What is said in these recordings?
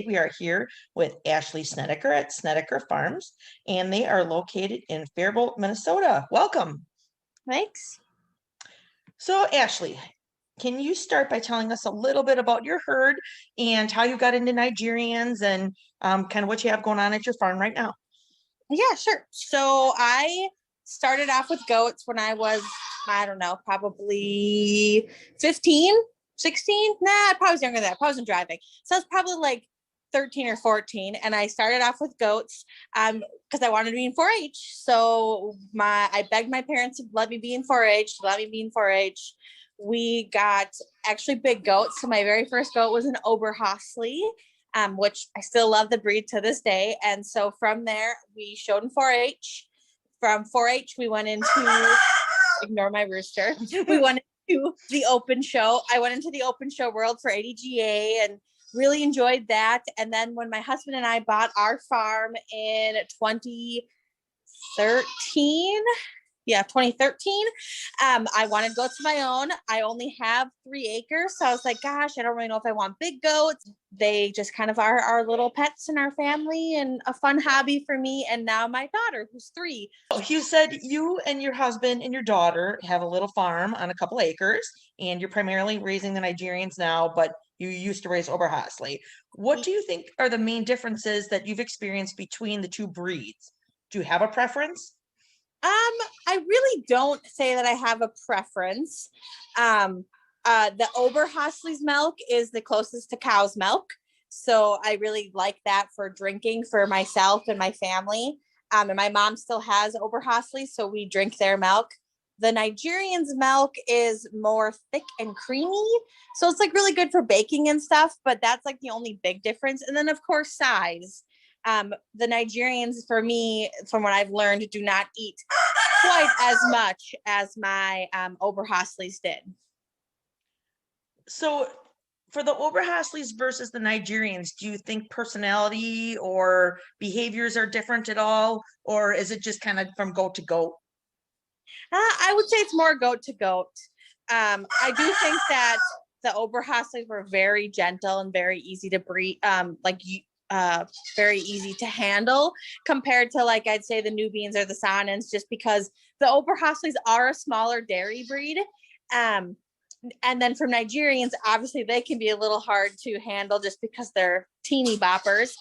we are here with Ashley Snediker at Snediker Farms, and they are located in Faribault, Minnesota. Welcome. Thanks. So, Ashley, can you start by telling us a little bit about your herd and how you got into Nigerians and kind of what you have going on at your farm right now? Yeah, sure. So I started off with goats when I was, I don't know, probably 15, 16. Nah, I probably was younger than that. I probably wasn't driving. So I was probably like 13 or 14. And I started off with goats because I wanted to be in 4-H. So I begged my parents to let me be in 4-H, We got actually big goats. So my very first goat was an Oberhasli, which I still love the breed to this day. And so from there, we showed in 4-H. From 4-H, we went into, ignore my rooster, we went into the open show. I went into the open show world for ADGA and really enjoyed that. And then when my husband and I bought our farm in 2013, I wanted goats of my own. I only have 3 acres. So I was like, gosh, I don't really know if I want big goats. They just kind of are our little pets in our family and a fun hobby for me. And now my daughter, who's 3. You said you and your husband and your daughter have a little farm on a couple acres, and you're primarily raising the Nigerians now, but you used to raise Oberhasli. What do you think are the main differences that you've experienced between the two breeds? Do you have a preference? I really don't say that I have a preference. The Oberhasli's milk is the closest to cow's milk. So I really like that for drinking for myself and my family. And my mom still has Oberhasli, so we drink their milk. The Nigerian's milk is more thick and creamy. So it's like really good for baking and stuff, but that's like the only big difference. And then of course, size. The Nigerians, for me, from what I've learned, do not eat quite as much as my Oberhaslis did. So for the Oberhaslis versus the Nigerians, do you think personality or behaviors are different at all? Or is it just kind of from goat to goat? I would say it's more goat to goat. I do think that the Oberhaslis were very gentle and very easy to breed, very easy to handle compared to, like, I'd say the Nubians or the Saanens, just because the Oberhaslis are a smaller dairy breed. And then from Nigerians, obviously they can be a little hard to handle just because they're teeny boppers.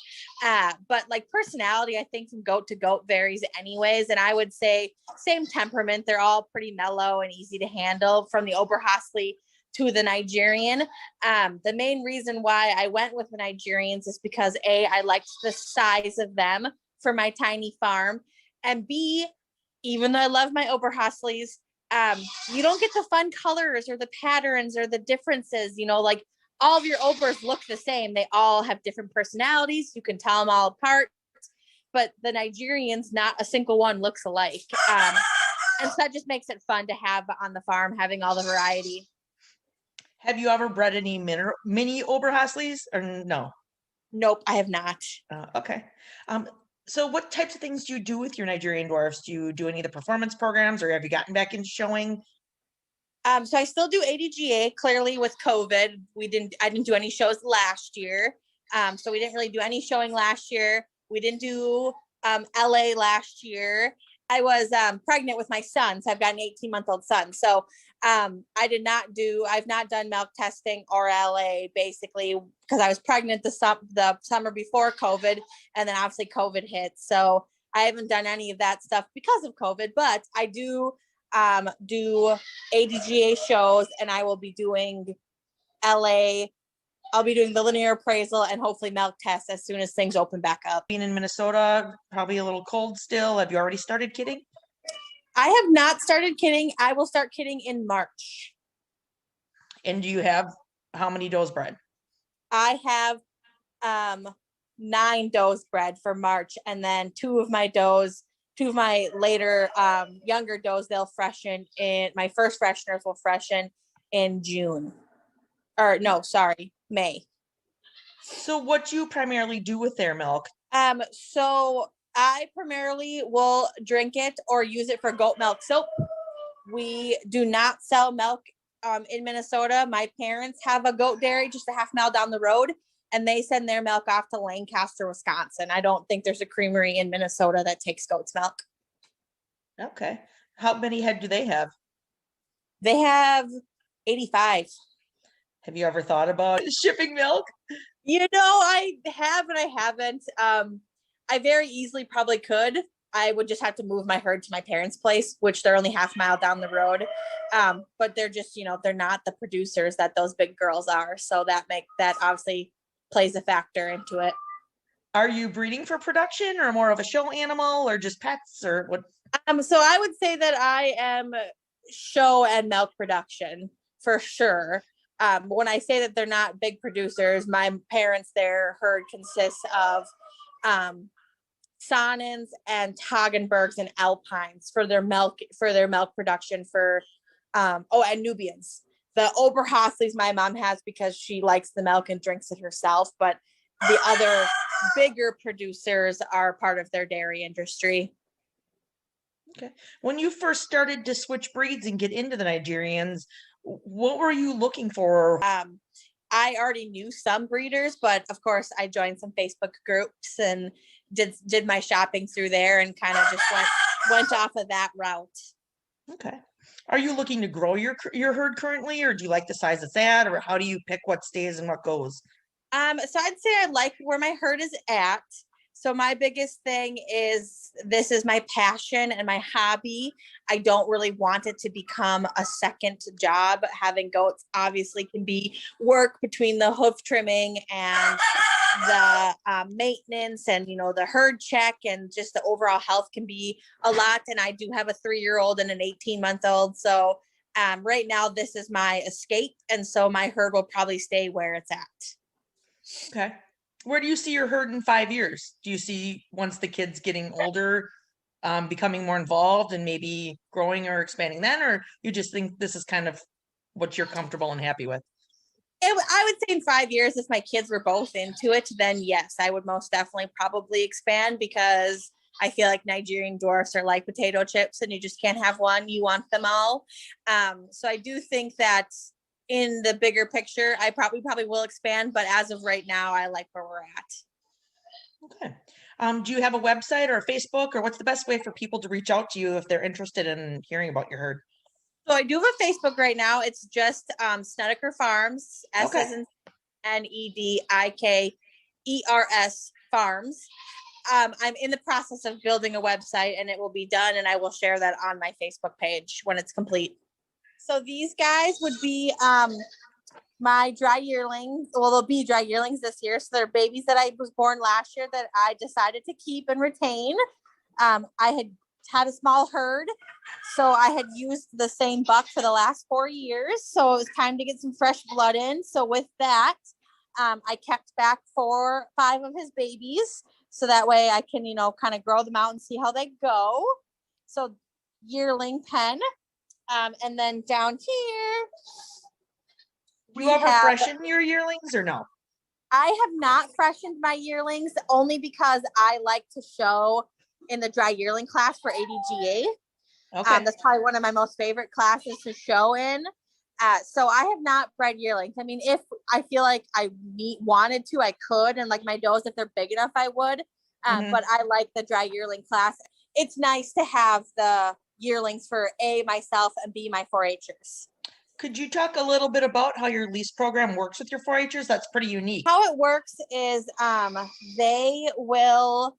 But like personality, I think from goat to goat varies anyways. And I would say same temperament. They're all pretty mellow and easy to handle from the Oberhasli to the Nigerian. The main reason why I went with the Nigerians is because A, I liked the size of them for my tiny farm. And B, even though I love my Oberhaslis, you don't get the fun colors or the patterns or the differences, like all of your Obers look the same. They all have different personalities. You can tell them all apart, but the Nigerians, not a single one looks alike. And so that just makes it fun to have on the farm, having all the variety. Have you ever bred any mini Oberhaslis or no? Nope, I have not. Okay. So what types of things do you do with your Nigerian dwarfs? Do you do any of the performance programs, or have you gotten back into showing? So I still do ADGA. Clearly with COVID, I didn't do any shows last year. So we didn't really do any showing last year. We didn't do LA last year. I was pregnant with my son, so I've got an 18-month-old son. So I've not done milk testing or LA basically because I was pregnant the summer before COVID, and then obviously COVID hit. So I haven't done any of that stuff because of COVID, but I do ADGA shows, and I will be doing LA. I'll be doing the linear appraisal and hopefully milk tests as soon as things open back up. Being in Minnesota, probably a little cold still. Have you already started kidding? I have not started kidding. I will start kidding in March. And do you have how many does bred? I have 9 does bred for March, and then 2 of my later younger does, they'll freshen in. My first fresheners will freshen in June. Or no, sorry, May. So what do you primarily do with their milk? So I primarily will drink it or use it for goat milk soap. We do not sell milk in Minnesota. My parents have a goat dairy just a half mile down the road, and they send their milk off to Lancaster, Wisconsin. I don't think there's a creamery in Minnesota that takes goat's milk. Okay. How many head do they have? They have 85. Have you ever thought about shipping milk? I have and I haven't. I very easily probably could. I would just have to move my herd to my parents' place, which they're only half mile down the road. But they're just, they're not the producers that those big girls are. So that obviously plays a factor into it. Are you breeding for production or more of a show animal or just pets or what? So I would say that I am show and milk production for sure. When I say that they're not big producers, my parents, their herd consists of Sonnens and Toggenburgs and Alpines for their milk production and Nubians. The Oberhaslis my mom has because she likes the milk and drinks it herself, but the other bigger producers are part of their dairy industry. Okay. When you first started to switch breeds and get into the Nigerians, what were you looking for? I already knew some breeders, but of course I joined some Facebook groups and did my shopping through there and kind of just went off of that route. Okay. Are you looking to grow your herd currently, or do you like the size it's at, or how do you pick what stays and what goes? So I'd say I like where my herd is at. So my biggest thing is this is my passion and my hobby. I don't really want it to become a second job. Having goats obviously can be work between the hoof trimming and the maintenance and, the herd check and just the overall health can be a lot. And I do have a 3-year-old and an 18-month-old. So right now this is my escape. And so my herd will probably stay where it's at. Okay. Where do you see your herd in 5 years? Do you see once the kid's getting older, becoming more involved and maybe growing or expanding then, or you just think this is kind of what you're comfortable and happy with? I would say in 5 years, if my kids were both into it, then yes, I would most definitely probably expand because I feel like Nigerian dwarfs are like potato chips and you just can't have one. You want them all. So I do think that in the bigger picture, I probably will expand, but as of right now, I like where we're at. Okay. Do you have a website or a Facebook, or what's the best way for people to reach out to you if they're interested in hearing about your herd? So I do have a Facebook right now. It's just Snediker Farms, S Okay. as in Nedikers Farms. I'm in the process of building a website and it will be done and I will share that on my Facebook page when it's complete. So these guys would be my dry yearlings. Well, they'll be dry yearlings this year. So they're babies that I was born last year that I decided to keep and retain. I had a small herd. So I had used the same buck for the last 4 years. So it was time to get some fresh blood in. So with that, I kept back 5 of his babies. So that way I can, kind of grow them out and see how they go. So yearling pen. And then down here, Do you ever freshen your yearlings or no? I have not freshened my yearlings only because I like to show in the dry yearling class for ADGA. Okay. That's probably one of my most favorite classes to show in. So I have not bred yearlings. I mean, if I feel like I wanted to, I could. And like my does, if they're big enough, I would. But I like the dry yearling class. It's nice to have the yearlings for A, myself, and B, my 4-Hers. Could you talk a little bit about how your lease program works with your 4-Hers? That's pretty unique. How it works is they will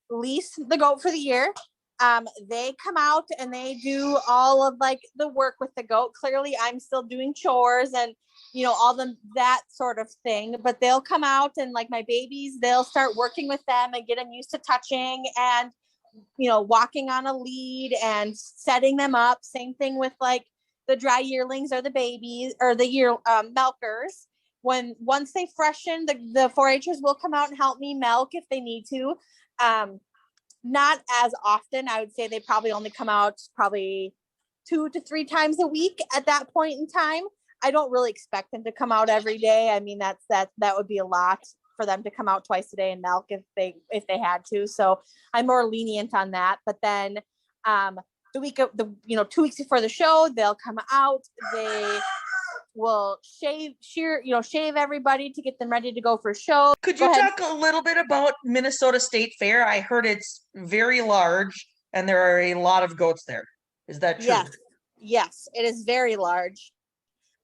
lease the goat for the year. They come out and they do all of like the work with the goat. Clearly I'm still doing chores and all that sort of thing, but they'll come out and like my babies, they'll start working with them and get them used to touching and walking on a lead and setting them up. Same thing with like the dry yearlings or the babies or the milkers. Once they freshen, the 4-Hers will come out and help me milk if they need to. Not as often. I would say they probably only come out 2 to 3 times a week at that point in time. I don't really expect them to come out every day. I mean, that would be a lot for them to come out twice a day and milk if they had to. So I'm more lenient on that. But then the week of 2 weeks before the show, they'll come out. They will shave everybody to get them ready to go for shows. Could you talk a little bit about Minnesota State Fair? I heard it's very large and there are a lot of goats there. Is that true? Yes, it is very large.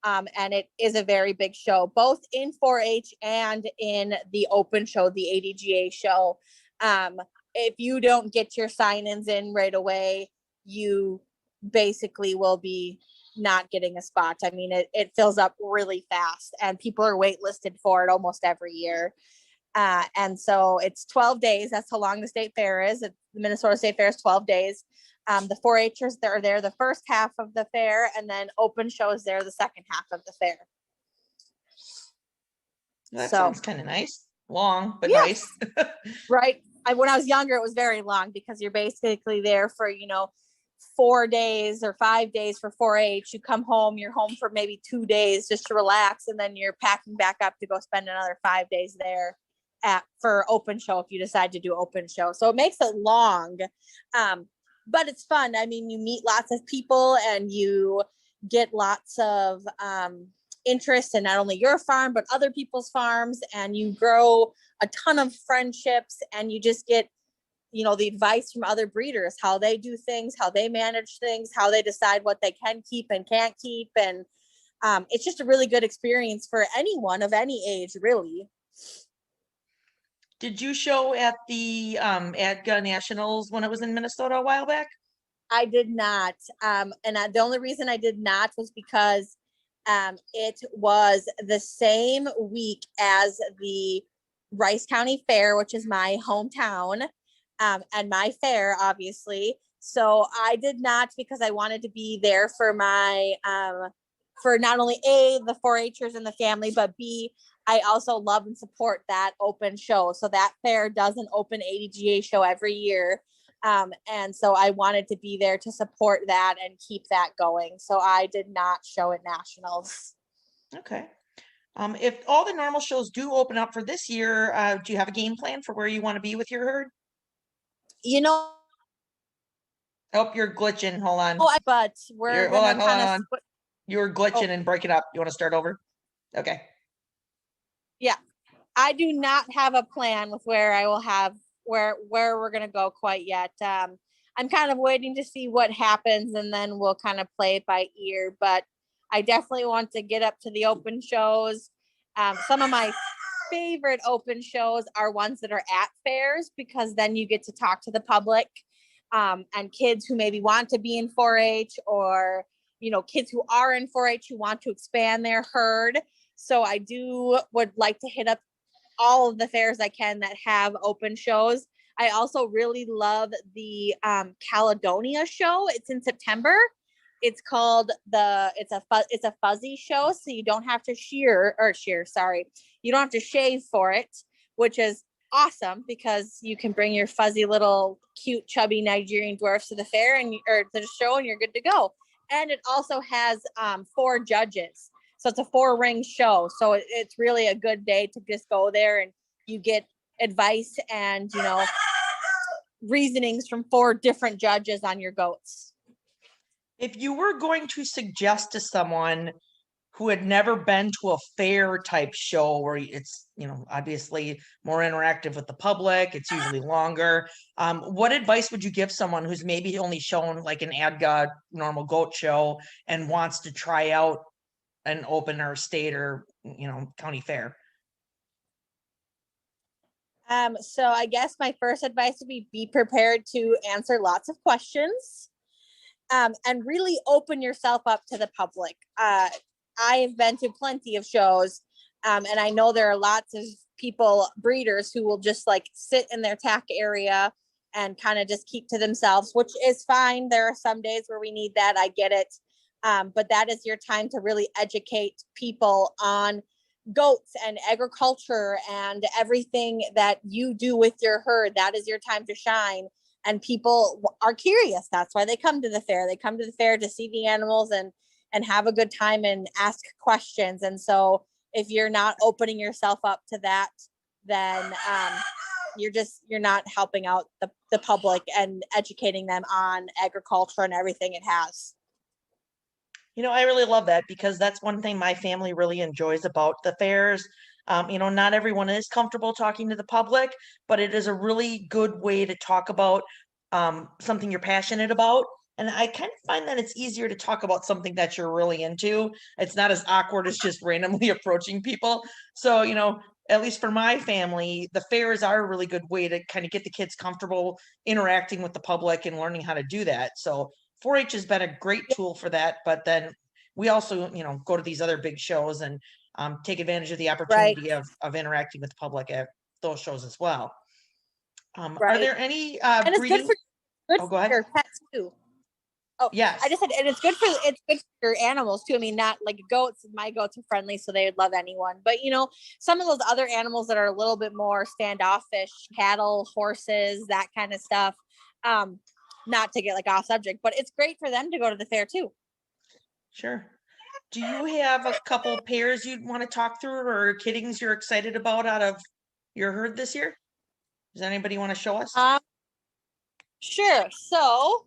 And it is a very big show, both in 4-H and in the open show, the ADGA show. If you don't get your sign-ins in right away, you basically will be not getting a spot. I mean, it fills up really fast and people are waitlisted for it almost every year. And so it's 12 days. That's how long the state fair is. The Minnesota State Fair is 12 days. The 4-Hers, they're there the first half of the fair, and then open shows there the second half of the fair. That sounds kind of nice. Long, but nice. Right. When I was younger, it was very long because you're basically there for, 4 days or 5 days for 4-H. You come home, you're home for maybe 2 days just to relax, and then you're packing back up to go spend another 5 days there for open show if you decide to do open show. So it makes it long. But it's fun. I mean, you meet lots of people and you get lots of interest in not only your farm, but other people's farms. And you grow a ton of friendships and you just get, the advice from other breeders, how they do things, how they manage things, how they decide what they can keep and can't keep. And it's just a really good experience for anyone of any age, really. Did you show at the ADGA Nationals when it was in Minnesota a while back? I did not. The only reason I did not was because it was the same week as the Rice County Fair, which is my hometown, and my fair, obviously. So I did not, because I wanted to be there for my, for not only A, the 4-Hers and the family, but B, I also love and support that open show. So that fair does an open ADGA show every year. And so I wanted to be there to support that and keep that going. So I did not show at nationals. Okay. If all the normal shows do open up for this year, do you have a game plan for where you want to be with your herd? Oh, you're glitching. Hold on. But we're hold on. You're glitching and breaking up. You want to start over? Okay. Yeah. I do not have a plan with where I will have where we're going to go quite yet. I'm kind of waiting to see what happens and then we'll kind of play it by ear, but I definitely want to get up to the open shows. Some of my favorite open shows are ones that are at fairs, because then you get to talk to the public, and kids who maybe want to be in 4-H, or, kids who are in 4-H who want to expand their herd. So I would like to hit up all of the fairs I can that have open shows. I also really love the Caledonia show. It's in September. It's called it's a fuzzy show, so you don't have to you don't have to shave for it, which is awesome because you can bring your fuzzy little cute chubby Nigerian dwarfs to the fair or to the show and you're good to go. And it also has 4 judges. So it's a 4-ring show. So it's really a good day to just go there and you get advice and, reasonings from 4 different judges on your goats. If you were going to suggest to someone who had never been to a fair type show where it's, obviously more interactive with the public, it's usually longer, what advice would you give someone who's maybe only shown like an ADGA normal goat show and wants to try out an open or state or, county fair? So I guess my first advice would be prepared to answer lots of questions, and really open yourself up to the public. I have been to plenty of shows, and I know there are lots of breeders who will just like sit in their tack area and kind of just keep to themselves, which is fine. There are some days where we need that. I get it. But that is your time to really educate people on goats and agriculture and everything that you do with your herd. That is your time to shine. And people are curious. That's why they come to the fair. They come to the fair to see the animals and have a good time and ask questions. And so if you're not opening yourself up to that, then you're not helping out the public and educating them on agriculture and everything it has. I really love that because that's one thing my family really enjoys about the fairs. Not everyone is comfortable talking to the public, but it is a really good way to talk about something you're passionate about. And I kind of find that it's easier to talk about something that you're really into. It's not as awkward as just randomly approaching people. So, at least for my family, the fairs are a really good way to kind of get the kids comfortable interacting with the public and learning how to do that. So 4-H has been a great tool for that, but then we also, go to these other big shows and take advantage of the Right, opportunity of interacting with the public at those shows as well. Are right. there any And it's breeding? good Oh, for go ahead. your pets too. Oh, I Yes, just said, and it's good for your animals too. I mean, not like goats. My goats are friendly, so they would love anyone. But some of those other animals that are a little bit more standoffish, cattle, horses, that kind of stuff. Not to get like off subject, but it's great for them to go to the fair too. sure. Do you have a couple pairs you'd want to talk through or kiddings you're excited about out of your herd this year? Does anybody want to show us? Sure. So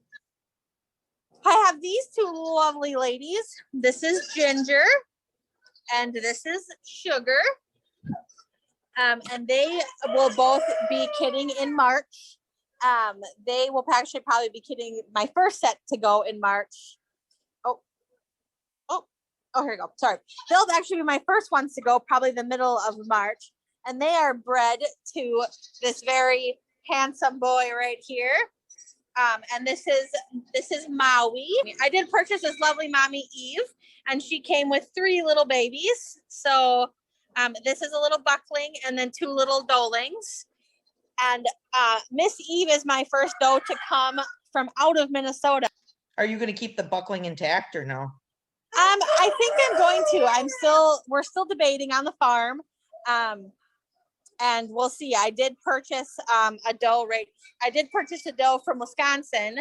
I have these two lovely ladies. This is Ginger, and this is Sugar. And they will both be kidding in March. They will actually probably be kidding my first set to go in March. Oh, here we go. Sorry. They'll actually be my first ones to go probably the middle of March. And they are bred to this very handsome boy right here. And this is Maui. I did purchase this lovely mommy Eve, and she came with 3 little babies. So this is a little buckling and then 2 little dolings. And Miss Eve is my first doe to come from out of Minnesota. Are you going to keep the buckling intact or no? I think I'm going to. We're still debating on the farm. And we'll see. I did purchase a doe from Wisconsin,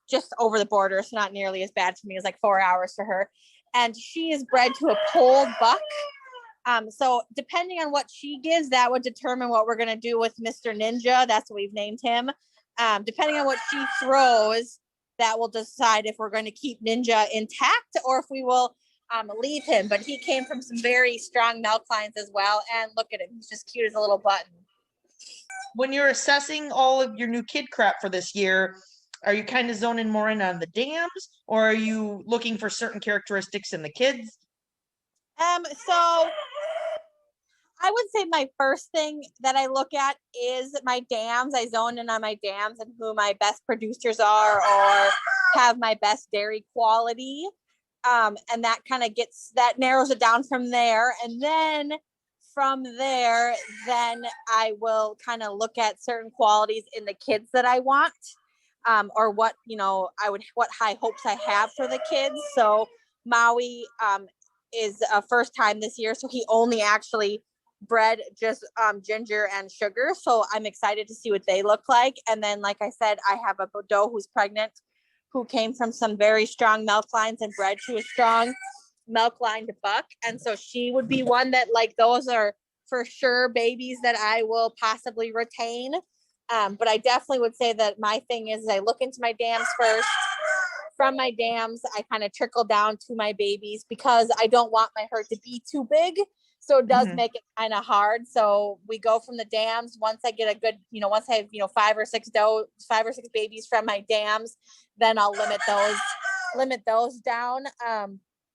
just over the border, so not nearly as bad for me. It's like 4 hours for her. And she is bred to a polled buck. So depending on what she gives, that would determine what we're going to do with Mr. Ninja. That's what we've named him. Depending on what she throws, that will decide if we're going to keep Ninja intact or if we will leave him. But he came from some very strong milk lines as well. And look at him. He's just cute as a little button. When you're assessing all of your new kid crap for this year, are you kind of zoning more in on the dams, or are you looking for certain characteristics in the kids? So I would say my first thing that I look at is my dams. I zone in on my dams and who my best producers are or have my best dairy quality. And that kind of narrows it down from there. And then from there, then I will kind of look at certain qualities in the kids that I want, or what high hopes I have for the kids. So Maui is a first time this year, so he only actually bred just Ginger and Sugar. So I'm excited to see what they look like. And then, like I said, I have a doe who's pregnant, who came from some very strong milk lines and bred to a strong milk lined buck. And so she would be one that, like, those are for sure babies that I will possibly retain. But I definitely would say that my thing is I look into my dams first. From my dams, I kind of trickle down to my babies because I don't want my herd to be too big. So it does make it kind of hard. So we go from the dams. Once I get a good, once I have, 5 or 6 babies from my dams, then I'll limit those down.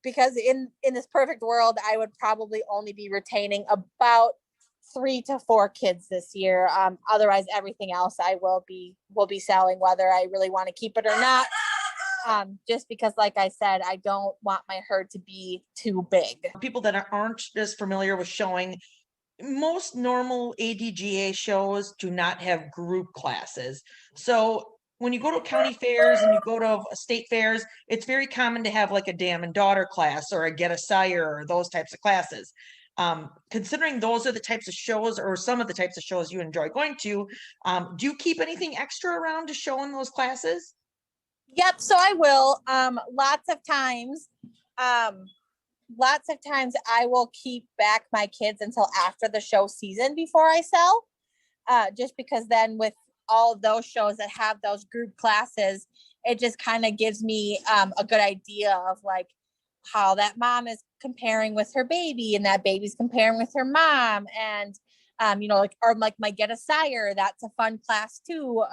Because in this perfect world, I would probably only be retaining about 3 to 4 kids this year. Otherwise, everything else I will be selling, whether I really want to keep it or not. Just because, like I said, I don't want my herd to be too big. People that aren't as familiar with showing, most normal ADGA shows do not have group classes. So when you go to county fairs and you go to state fairs, it's very common to have like a dam and daughter class or a get a sire or those types of classes. Considering those are the types of shows or some of the types of shows you enjoy going to, do you keep anything extra around to show in those classes? Yep. So I will. Lots of times I will keep back my kids until after the show season before I sell. Just because then with all of those shows that have those group classes, it just kind of gives me a good idea of like how that mom is comparing with her baby and that baby's comparing with her mom. And you know, like, or like my get a sire, that's a fun class too.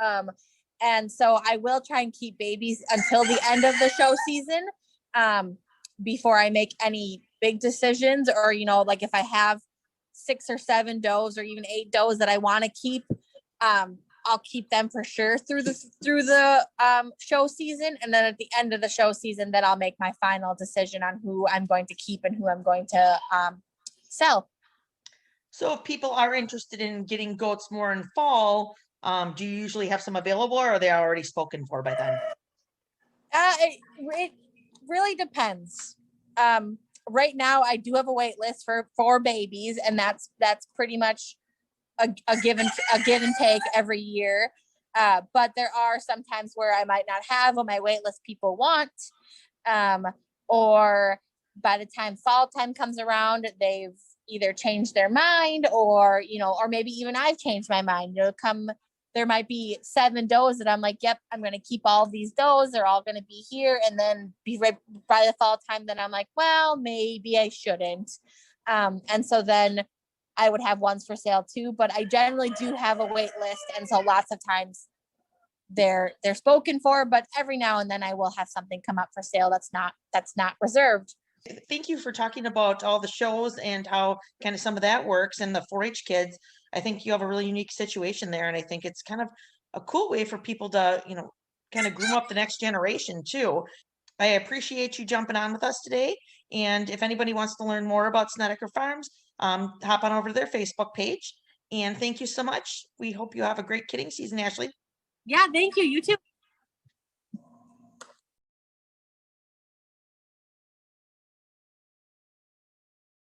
And so I will try and keep babies until the end of the show season, before I make any big decisions. Or, you know, like if I have 6 or 7 does or even 8 does that I want to keep, I'll keep them for sure through the show season. And then at the end of the show season, then I'll make my final decision on who I'm going to keep and who I'm going to sell. So if people are interested in getting goats more in fall, do you usually have some available, or are they already spoken for by then? It really depends. Right now I do have a wait list for 4 babies, and that's pretty much a give and take every year. But there are some times where I might not have what my wait list people want. Or by the time fall time comes around, they've either changed their mind, or, you know, or maybe even I've changed my mind. You know, there might be 7 does that I'm like, yep, I'm going to keep all these does. They're all going to be here. And then be right by the fall time, then I'm like, well, maybe I shouldn't. And so then I would have ones for sale too, but I generally do have a wait list. And so lots of times they're spoken for, but every now and then I will have something come up for sale that's not reserved. Thank you for talking about all the shows and how kind of some of that works, and the 4-H kids. I think you have a really unique situation there, and I think it's kind of a cool way for people to, you know, kind of groom up the next generation too. I appreciate you jumping on with us today. And if anybody wants to learn more about Snediker Farms, hop on over to their Facebook page. And thank you so much. We hope you have a great kidding season, Ashley. Yeah, thank you. You too.